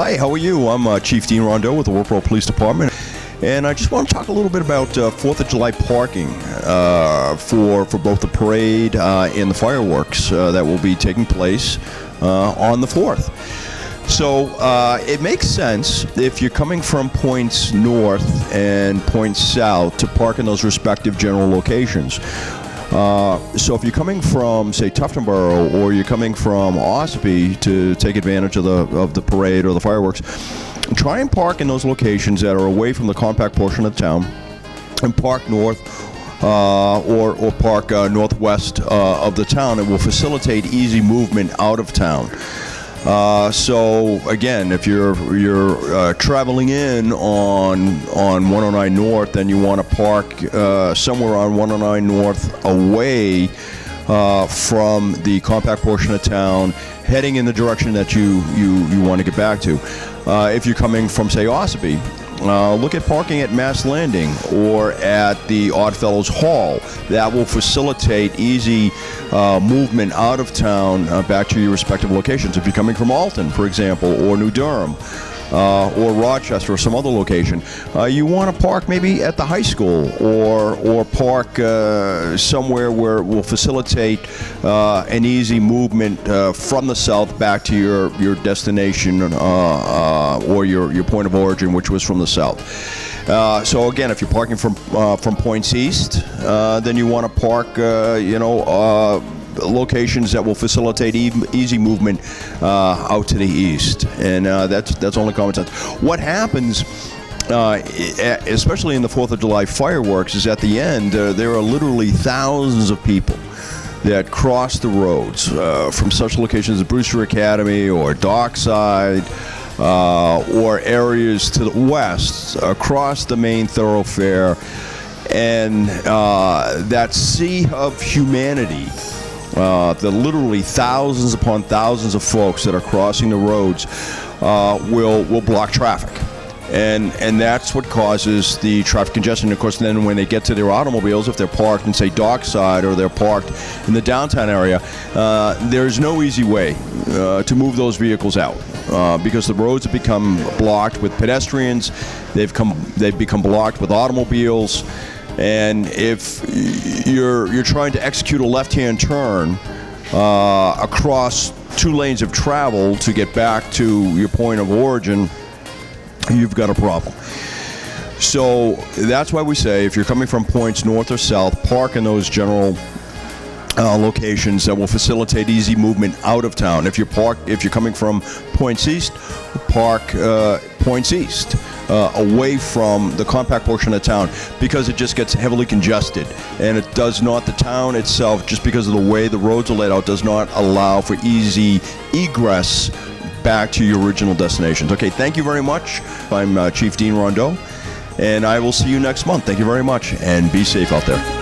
Hi, how are you? I'm Chief Dean Rondeau with the Wolfeboro Police Department, and I just want to talk a little bit about 4th of July parking for both the parade and the fireworks that will be taking place on the 4th. So it makes sense if you're coming from points north and points south to park in those respective general locations. So if you're coming from, say, Tuftonboro, or you're coming from Ossipee to take advantage of the parade or the fireworks, try and park in those locations that are away from the compact portion of town, and park north or park northwest of the town. It will facilitate easy movement out of town. So again, if you're traveling in on 109 North, and you want to park somewhere on 109 North away from the compact portion of town, heading in the direction that you want to get back to. If you're coming from, say, Ossipee, look at parking at Mass Landing or at the Oddfellows Hall. That will facilitate easy movement out of town back to your respective locations. If you're coming from Alton, for example, or New Durham, or Rochester, or some other location, you want to park maybe at the high school, or park somewhere where it will facilitate an easy movement from the south back to your destination or your point of origin, which was from the south. So again, if you're parking from points east, then you want to park, locations that will facilitate easy movement out to the east, and that's only common sense. What happens, especially in the 4th of July fireworks, is at the end there are literally thousands of people that cross the roads from such locations as Brewster Academy or Dockside, or areas to the west across the main thoroughfare, and that sea of humanity, the literally thousands upon thousands of folks that are crossing the roads, will block traffic. And that's what causes the traffic congestion. Of course, then when they get to their automobiles, if they're parked in, say, Dockside, or they're parked in the downtown area, there's no easy way to move those vehicles out, because the roads have become blocked with pedestrians. They've become blocked with automobiles. And if you're trying to execute a left-hand turn across 2 lanes of travel to get back to your point of origin, you've got a problem. So that's why we say, if you're coming from points north or south, park in those general locations that will facilitate easy movement out of town. If you're coming from points east, park points east, away from the compact portion of town, because it just gets heavily congested, and it does not, the town itself, just because of the way the roads are laid out, does not allow for easy egress back to your original destinations. Okay, thank you very much. I'm Chief Dean Rondeau, and I will see you next month. Thank you very much, and be safe out there.